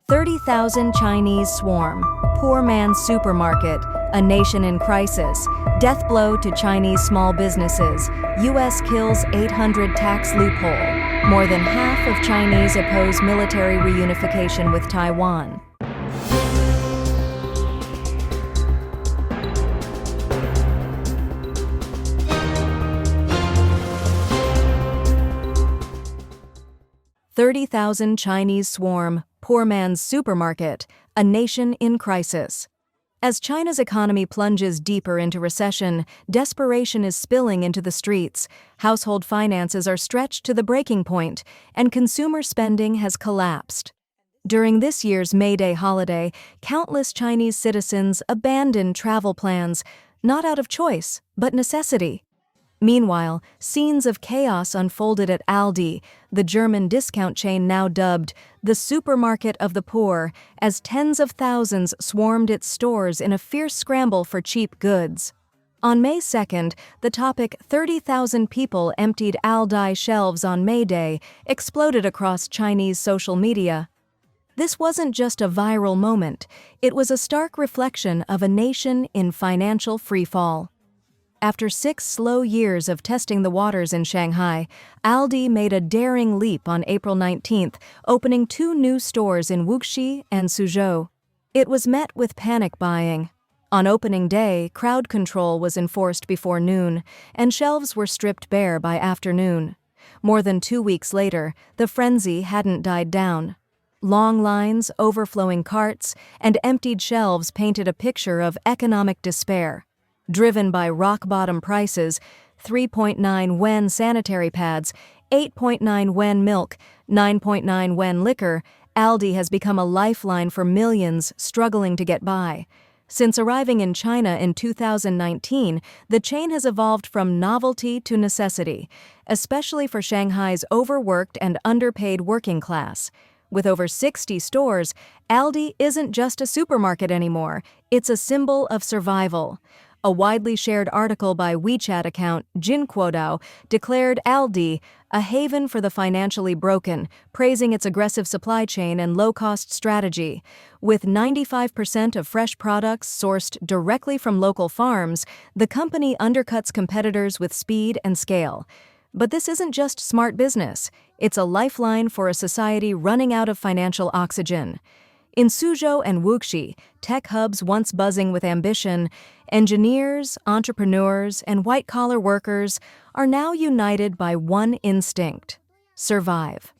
30,000 Chinese swarm. Poor man's supermarket. A nation in crisis. Death blow to Chinese small businesses. U.S. kills 800 tax loophole. More than half of Chinese oppose military reunification with Taiwan. "30,000 Chinese swarm, poor man's supermarket, a nation in crisis." As China's economy plunges deeper into recession, desperation is spilling into the streets, household finances are stretched to the breaking point, and consumer spending has collapsed. During this year's May Day holiday, countless Chinese citizens abandoned travel plans, not out of choice, but necessity. Meanwhile, scenes of chaos unfolded at Aldi, the German discount chain now dubbed the supermarket of the poor, as tens of thousands swarmed its stores in a fierce scramble for cheap goods. On May 2nd, the topic 30,000 people emptied Aldi shelves on May Day exploded across Chinese social media. This wasn't just a viral moment, it was a stark reflection of a nation in financial freefall. After 6 slow years of testing the waters in Shanghai, Aldi made a daring leap on April 19th, opening 2 new stores in Wuxi and Suzhou. It was met with panic buying. On opening day, crowd control was enforced before noon, and shelves were stripped bare by afternoon. More than 2 weeks later, the frenzy hadn't died down. Long lines, overflowing carts, and emptied shelves painted a picture of economic despair. Driven by rock-bottom prices, 3.9 yuan sanitary pads, 8.9 yuan milk, 9.9 yuan liquor, Aldi has become a lifeline for millions struggling to get by. Since arriving in China in 2019, the chain has evolved from novelty to necessity, especially for Shanghai's overworked and underpaid working class. With over 60 stores, Aldi isn't just a supermarket anymore, it's a symbol of survival. A widely shared article by WeChat account Jinquodao declared Aldi a haven for the financially broken, praising its aggressive supply chain and low-cost strategy. With 95% of fresh products sourced directly from local farms, the company undercuts competitors with speed and scale. But this isn't just smart business, it's a lifeline for a society running out of financial oxygen. In Suzhou and Wuxi, tech hubs once buzzing with ambition, engineers, entrepreneurs, and white-collar workers are now united by one instinct: survive.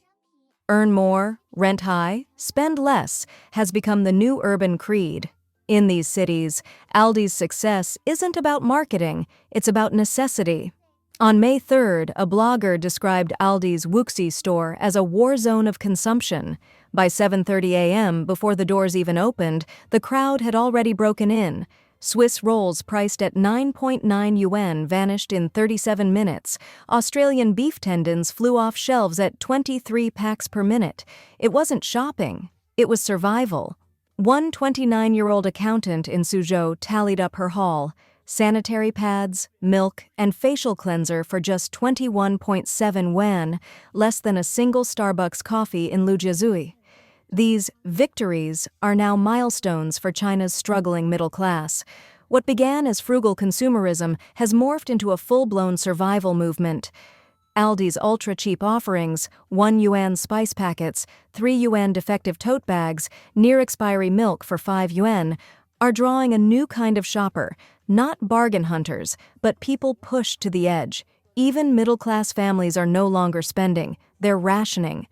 Earn more, rent high, spend less has become the new urban creed. In these cities, Aldi's success isn't about marketing, it's about necessity. On May 3rd, a blogger described Aldi's Wuxi store as a war zone of consumption. By 7:30 a.m., before the doors even opened, the crowd had already broken in. Swiss rolls priced at 9.9 yuan vanished in 37 minutes. Australian beef tendons flew off shelves at 23 packs per minute. It wasn't shopping, it was survival. One 29-year-old accountant in Suzhou tallied up her haul: sanitary pads, milk, and facial cleanser for just 21.7 yuan, less than a single Starbucks coffee in Lujiazui. These victories are now milestones for China's struggling middle class. What began as frugal consumerism has morphed into a full-blown survival movement. Aldi's ultra-cheap offerings, 1 yuan spice packets, 3 yuan defective tote bags, near-expiry milk for 5 yuan, are drawing a new kind of shopper, not bargain hunters, but people pushed to the edge. Even middle-class families are no longer spending, they're rationing.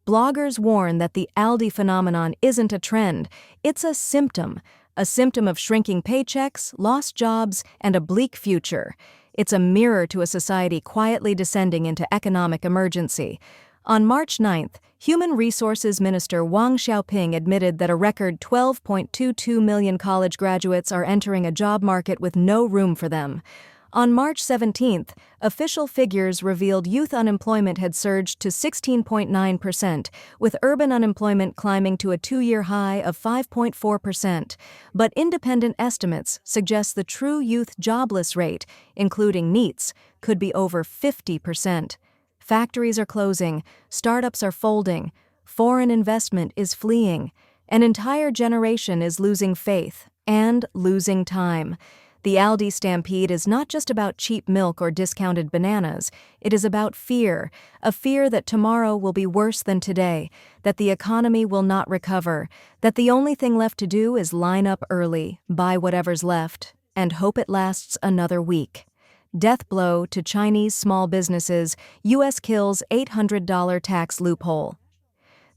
Bloggers warn that the Aldi phenomenon isn't a trend, it's a symptom of shrinking paychecks, lost jobs, and a bleak future. It's a mirror to a society quietly descending into economic emergency. On March 9th, Human Resources Minister Wang Xiaoping admitted that a record 12.22 million college graduates are entering a job market with no room for them. On March 17th, official figures revealed youth unemployment had surged to 16.9%, with urban unemployment climbing to a 2-year high of 5.4%. But independent estimates suggest the true youth jobless rate, including NEETs, could be over 50%. Factories are closing, startups are folding, foreign investment is fleeing. An entire generation is losing faith and losing time. The Aldi stampede is not just about cheap milk or discounted bananas. It is about fear, a fear that tomorrow will be worse than today, that the economy will not recover, that the only thing left to do is line up early, buy whatever's left, and hope it lasts another week. Death blow to Chinese small businesses, U.S. kills $800 tax loophole.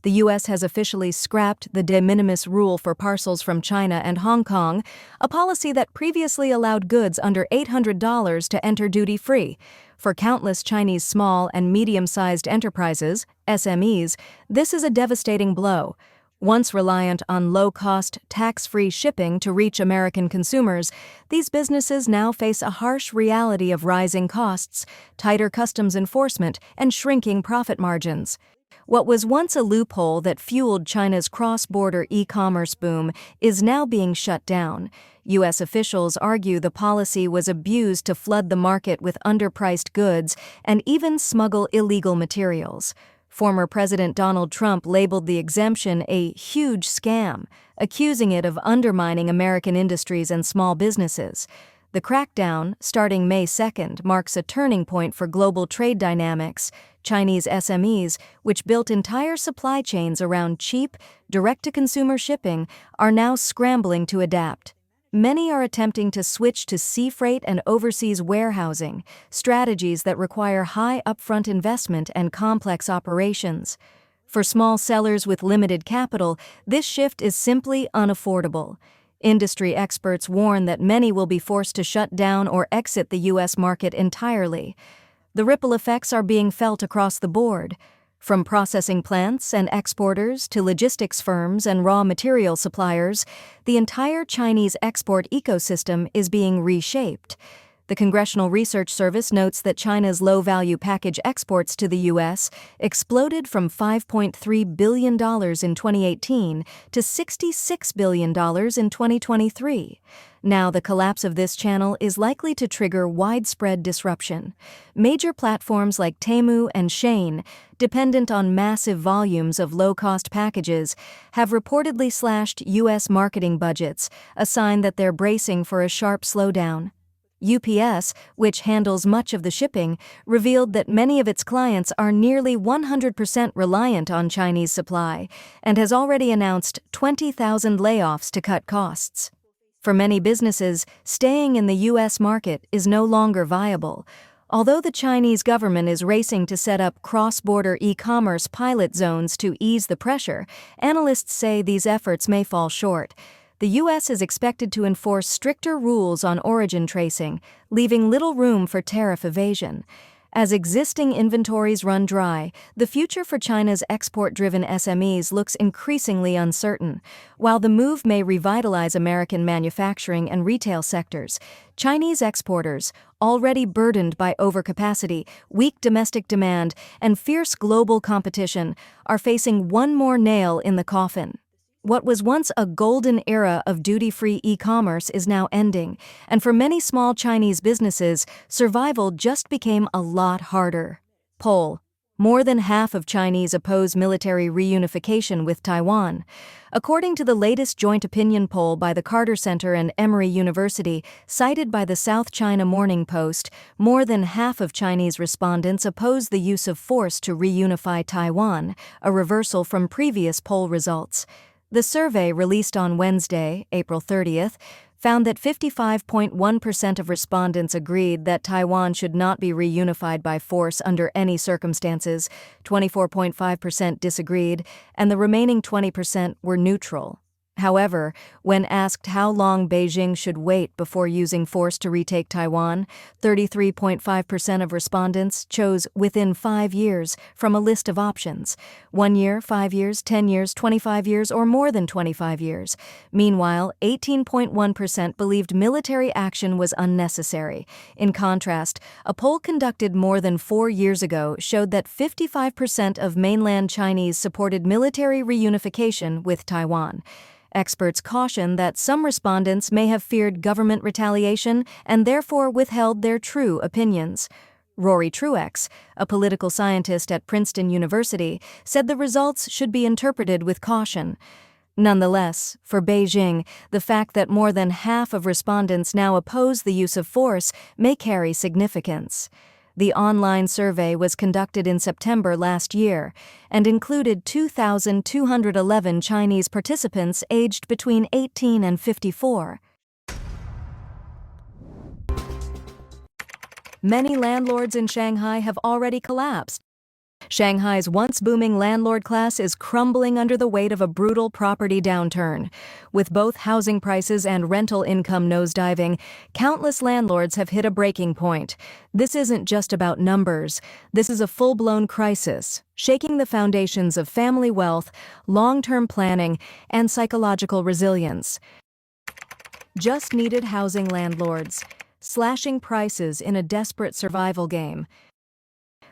The U.S. has officially scrapped the de minimis rule for parcels from China and Hong Kong, a policy that previously allowed goods under $800 to enter duty-free. For countless Chinese small and medium-sized enterprises, SMEs, this is a devastating blow. Once reliant on low-cost, tax-free shipping to reach American consumers, these businesses now face a harsh reality of rising costs, tighter customs enforcement, and shrinking profit margins. What was once a loophole that fueled China's cross-border e-commerce boom is now being shut down. U.S. officials argue the policy was abused to flood the market with underpriced goods and even smuggle illegal materials. Former President Donald Trump labeled the exemption a huge scam, accusing it of undermining American industries and small businesses. The crackdown, starting May 2nd, marks a turning point for global trade dynamics. Chinese SMEs, which built entire supply chains around cheap, direct-to-consumer shipping, are now scrambling to adapt. Many are attempting to switch to sea freight and overseas warehousing, strategies that require high upfront investment and complex operations. For small sellers with limited capital, this shift is simply unaffordable. Industry experts warn that many will be forced to shut down or exit the U.S. market entirely. The ripple effects are being felt across the board. From processing plants and exporters to logistics firms and raw material suppliers, the entire Chinese export ecosystem is being reshaped. The Congressional Research Service notes that China's low-value package exports to the U.S. exploded from $5.3 billion in 2018 to $66 billion in 2023. Now, the collapse of this channel is likely to trigger widespread disruption. Major platforms like Temu and Xi'an, dependent on massive volumes of low-cost packages, have reportedly slashed U.S. marketing budgets, a sign that they're bracing for a sharp slowdown. UPS, which handles much of the shipping, revealed that many of its clients are nearly 100% reliant on Chinese supply and has already announced 20,000 layoffs to cut costs. For many businesses, staying in the U.S. market is no longer viable. Although the Chinese government is racing to set up cross-border e-commerce pilot zones to ease the pressure, analysts say these efforts may fall short. The U.S. is expected to enforce stricter rules on origin tracing, leaving little room for tariff evasion. As existing inventories run dry, the future for China's export-driven SMEs looks increasingly uncertain. While the move may revitalize American manufacturing and retail sectors, Chinese exporters, already burdened by overcapacity, weak domestic demand, and fierce global competition, are facing one more nail in the coffin. What was once a golden era of duty-free e-commerce is now ending, and for many small Chinese businesses, survival just became a lot harder. Poll: more than half of Chinese oppose military reunification with Taiwan. According to the latest joint opinion poll by the Carter Center and Emory University, cited by the South China Morning Post, more than half of Chinese respondents oppose the use of force to reunify Taiwan, a reversal from previous poll results. The survey, released on Wednesday, April 30th, found that 55.1% of respondents agreed that Taiwan should not be reunified by force under any circumstances, 24.5% disagreed, and the remaining 20% were neutral. However, when asked how long Beijing should wait before using force to retake Taiwan, 33.5% of respondents chose within 5 years from a list of options: 1 year, 5 years, 10 years, 25 years, or more than 25 years. Meanwhile, 18.1% believed military action was unnecessary. In contrast, a poll conducted more than 4 years ago showed that 55% of mainland Chinese supported military reunification with Taiwan. Experts caution that some respondents may have feared government retaliation and therefore withheld their true opinions. Rory Truex, a political scientist at Princeton University, said the results should be interpreted with caution. Nonetheless, for Beijing, the fact that more than half of respondents now oppose the use of force may carry significance. The online survey was conducted in September last year and included 2,211 Chinese participants aged between 18 and 54. Many landlords in Shanghai have already collapsed. Shanghai's once booming landlord class is crumbling under the weight of a brutal property downturn. With both housing prices and rental income nosediving, countless landlords have hit a breaking point. This isn't just about numbers. This is a full-blown crisis, shaking the foundations of family wealth, long-term planning, and psychological resilience. Just needed housing landlords, slashing prices in a desperate survival game.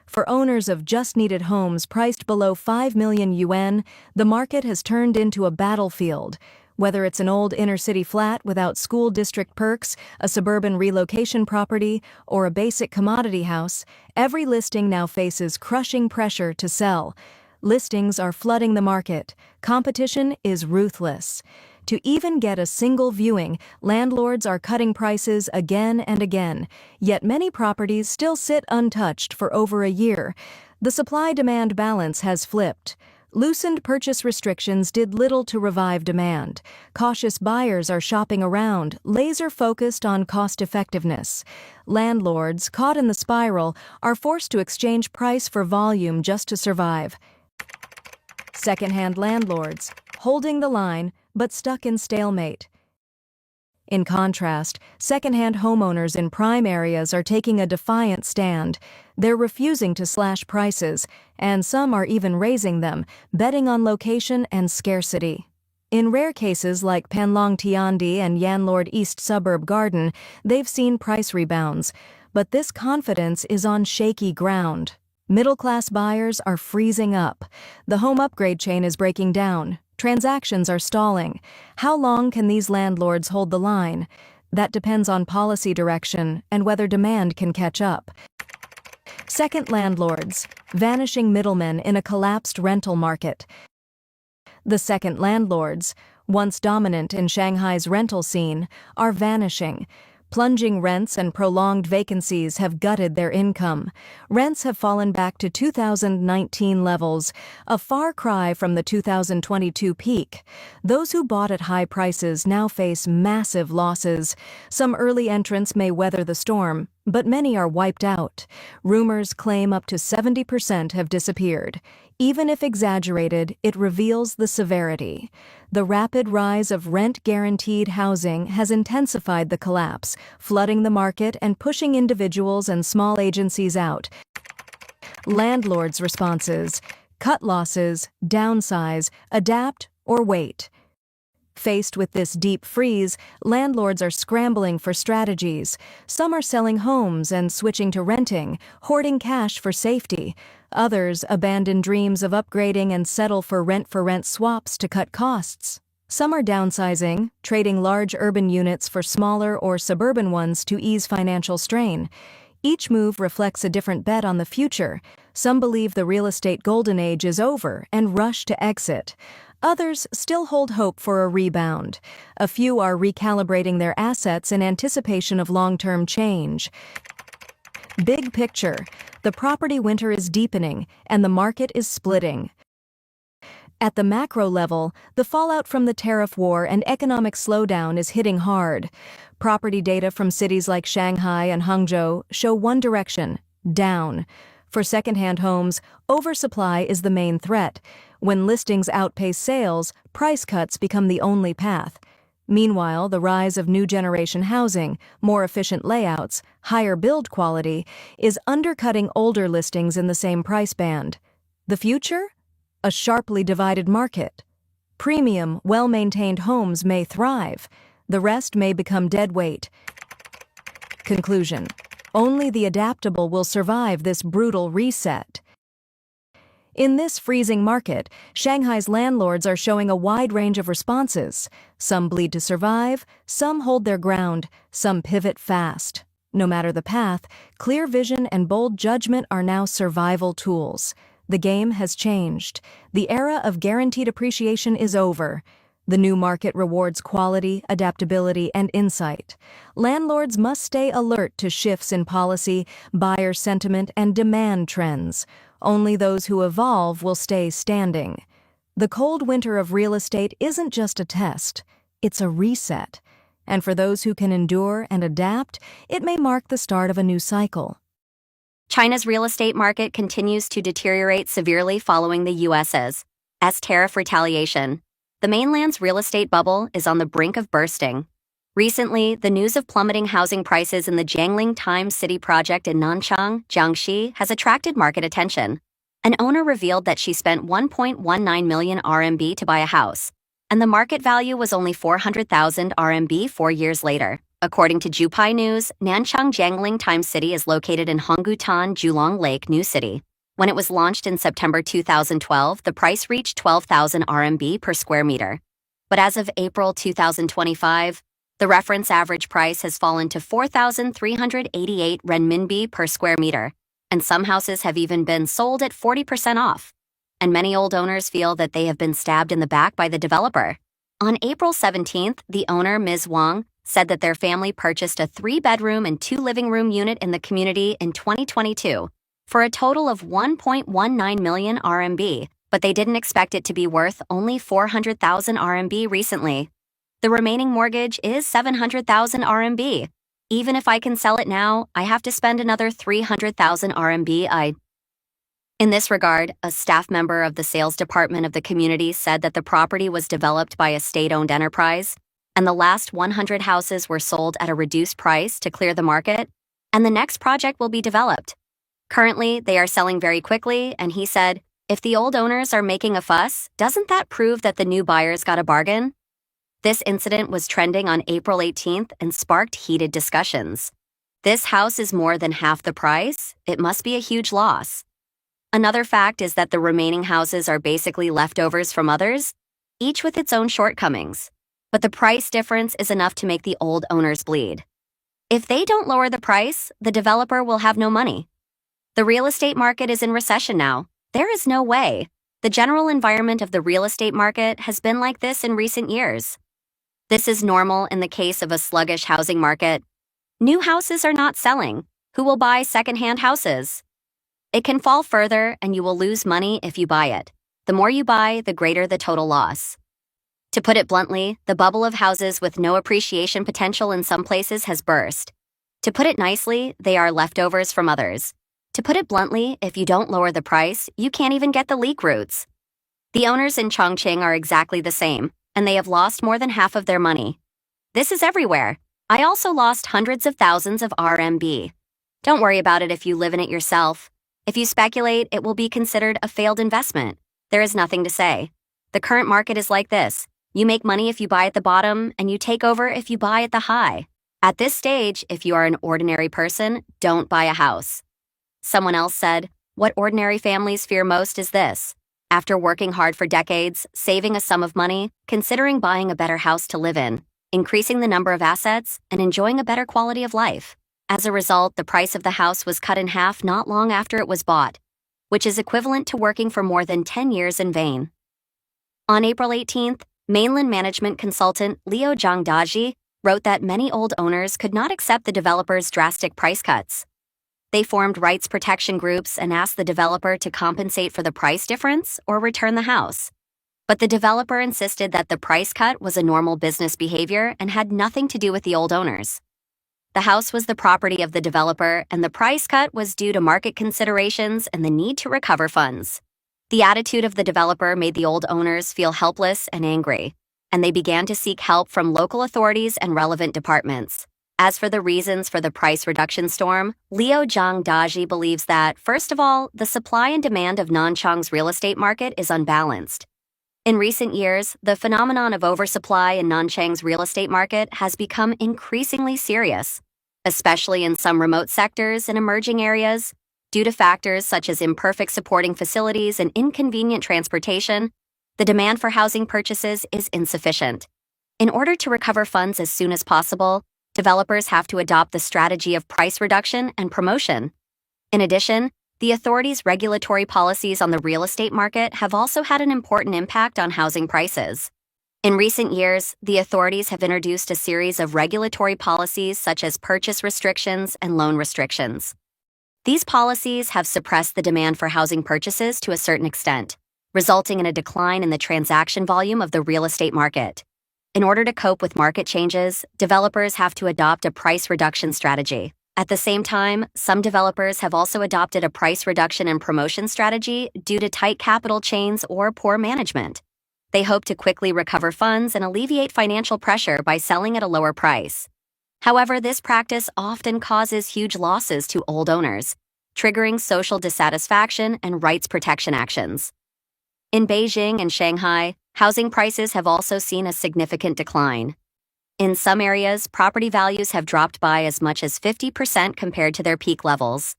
For owners of just-needed homes priced below 5 million yuan, the market has turned into a battlefield. Whether it's an old inner-city flat without school district perks, a suburban relocation property, or a basic commodity house, every listing now faces crushing pressure to sell. Listings are flooding the market. Competition is ruthless. To even get a single viewing, landlords are cutting prices again and again, yet many properties still sit untouched for over a year. The supply-demand balance has flipped. Loosened purchase restrictions did little to revive demand. Cautious buyers are shopping around, laser-focused on cost-effectiveness. Landlords, caught in the spiral, are forced to exchange price for volume just to survive. Second-hand landlords, holding the line, but stuck in stalemate. In contrast, second-hand homeowners in prime areas are taking a defiant stand. They're refusing to slash prices, and some are even raising them, betting on location and scarcity. In rare cases like Panlong Tiandi and Yanlord East Suburb Garden, they've seen price rebounds, but this confidence is on shaky ground. Middle-class buyers are freezing up. The home upgrade chain is breaking down. Transactions are stalling. How long can these landlords hold the line? That depends on policy direction and whether demand can catch up. Second landlords, vanishing middlemen in a collapsed rental market. The second landlords, once dominant in Shanghai's rental scene, are vanishing. Plunging rents and prolonged vacancies have gutted their income. Rents have fallen back to 2019 levels, a far cry from the 2022 peak. Those who bought at high prices now face massive losses. Some early entrants may weather the storm, but many are wiped out. Rumors claim up to 70% have disappeared. Even if exaggerated, it reveals the severity. The rapid rise of rent-guaranteed housing has intensified the collapse, flooding the market and pushing individuals and small agencies out. Landlords' responses: cut losses, downsize, adapt, or wait. Faced with this deep freeze, landlords are scrambling for strategies. Some are selling homes and switching to renting, hoarding cash for safety. Others abandon dreams of upgrading and settle for rent-for-rent swaps to cut costs. Some are downsizing, trading large urban units for smaller or suburban ones to ease financial strain. Each move reflects a different bet on the future. Some believe the real estate golden age is over and rush to exit. Others still hold hope for a rebound. A few are recalibrating their assets in anticipation of long-term change. Big picture, the property winter is deepening and the market is splitting. At the macro level, the fallout from the tariff war and economic slowdown is hitting hard. Property data from cities like Shanghai and Hangzhou show one direction: down. For second-hand homes, oversupply is the main threat. When listings outpace sales, price cuts become the only path. Meanwhile, the rise of new-generation housing, more efficient layouts, higher build quality, is undercutting older listings in the same price band. The future? A sharply divided market. Premium, well-maintained homes may thrive. The rest may become dead weight. Conclusion: only the adaptable will survive this brutal reset. In this freezing market, Shanghai's landlords are showing a wide range of responses. Some bleed to survive, some hold their ground, some pivot fast. No matter the path, clear vision and bold judgment are now survival tools. The game has changed. The era of guaranteed appreciation is over. The new market rewards quality, adaptability, and insight. Landlords must stay alert to shifts in policy, buyer sentiment, and demand trends. Only those who evolve will stay standing. The cold winter of real estate isn't just a test, it's a reset. And for those who can endure and adapt, it may mark the start of a new cycle. China's real estate market continues to deteriorate severely following the U.S.'s tariff retaliation. The mainland's real estate bubble is on the brink of bursting. Recently, the news of plummeting housing prices in the Jiangling Times City project in Nanchang, Jiangxi, has attracted market attention. An owner revealed that she spent 1.19 million RMB to buy a house, and the market value was only 400,000 RMB 4 years later. According to Jupai News, Nanchang Jiangling Times City is located in Honggutan Julong Lake New City. When it was launched in September 2012, the price reached 12,000 RMB per square meter. But as of April 2025, the reference average price has fallen to 4,388 renminbi per square meter, and some houses have even been sold at 40% off. And many old owners feel that they have been stabbed in the back by the developer. On April 17th, the owner, Ms. Wang, said that their family purchased a 3-bedroom and 2-living-room unit in the community in 2022 for a total of 1.19 million RMB, but they didn't expect it to be worth only 400,000 RMB recently. The remaining mortgage is 700,000 RMB. Even if I can sell it now, I have to spend another 300,000 RMB. In this regard, a staff member of the sales department of the community said that the property was developed by a state-owned enterprise, and the last 100 houses were sold at a reduced price to clear the market, and the next project will be developed. Currently, they are selling very quickly, and he said, if the old owners are making a fuss, doesn't that prove that the new buyers got a bargain? This incident was trending on April 18th and sparked heated discussions. This house is more than half the price. It must be a huge loss. Another fact is that the remaining houses are basically leftovers from others, each with its own shortcomings. But the price difference is enough to make the old owners bleed. If they don't lower the price, the developer will have no money. The real estate market is in recession now. There is no way. The general environment of the real estate market has been like this in recent years. This is normal in the case of a sluggish housing market. New houses are not selling. Who will buy second-hand houses? It can fall further, and you will lose money if you buy it. The more you buy, the greater the total loss. To put it bluntly, the bubble of houses with no appreciation potential in some places has burst. To put it nicely, they are leftovers from others. To put it bluntly, if you don't lower the price, you can't even get the leak roots. The owners in Chongqing are exactly the same, and they have lost more than half of their money. This is everywhere. I also lost hundreds of thousands of RMB. Don't worry about it if you live in it yourself. If you speculate, it will be considered a failed investment. There is nothing to say. The current market is like this. You make money if you buy at the bottom, and you take over if you buy at the high. At this stage, if you are an ordinary person, don't buy a house. Someone else said, what ordinary families fear most is this. After working hard for decades, saving a sum of money, considering buying a better house to live in, increasing the number of assets, and enjoying a better quality of life. As a result, the price of the house was cut in half not long after it was bought, which is equivalent to working for more than 10 years in vain. On April 18th, mainland management consultant Liu Zhangdaji wrote that many old owners could not accept the developer's drastic price cuts. They formed rights protection groups and asked the developer to compensate for the price difference or return the house. But the developer insisted that the price cut was a normal business behavior and had nothing to do with the old owners. The house was the property of the developer, and the price cut was due to market considerations and the need to recover funds. The attitude of the developer made the old owners feel helpless and angry, and they began to seek help from local authorities and relevant departments. As for the reasons for the price reduction storm, Liu Zhangdaji believes that, first of all, the supply and demand of Nanchang's real estate market is unbalanced. In recent years, the phenomenon of oversupply in Nanchang's real estate market has become increasingly serious, especially in some remote sectors and emerging areas. Due to factors such as imperfect supporting facilities and inconvenient transportation, the demand for housing purchases is insufficient. In order to recover funds as soon as possible, developers have to adopt the strategy of price reduction and promotion. In addition, the authorities' regulatory policies on the real estate market have also had an important impact on housing prices. In recent years, the authorities have introduced a series of regulatory policies such as purchase restrictions and loan restrictions. These policies have suppressed the demand for housing purchases to a certain extent, resulting in a decline in the transaction volume of the real estate market. In order to cope with market changes, developers have to adopt a price reduction strategy. At the same time, some developers have also adopted a price reduction and promotion strategy due to tight capital chains or poor management. They hope to quickly recover funds and alleviate financial pressure by selling at a lower price. However, this practice often causes huge losses to old owners, triggering social dissatisfaction and rights protection actions. In Beijing and Shanghai, housing prices have also seen a significant decline. In some areas, property values have dropped by as much as 50% compared to their peak levels.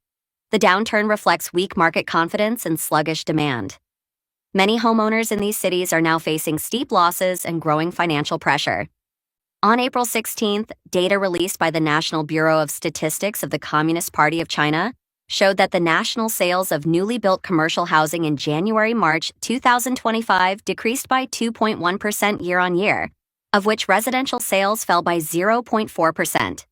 The downturn reflects weak market confidence and sluggish demand. Many homeowners in these cities are now facing steep losses and growing financial pressure. On April 16th, data released by the National Bureau of Statistics of the Communist Party of China showed that the national sales of newly built commercial housing in January-March 2025 decreased by 2.1% year-on-year, of which residential sales fell by 0.4%.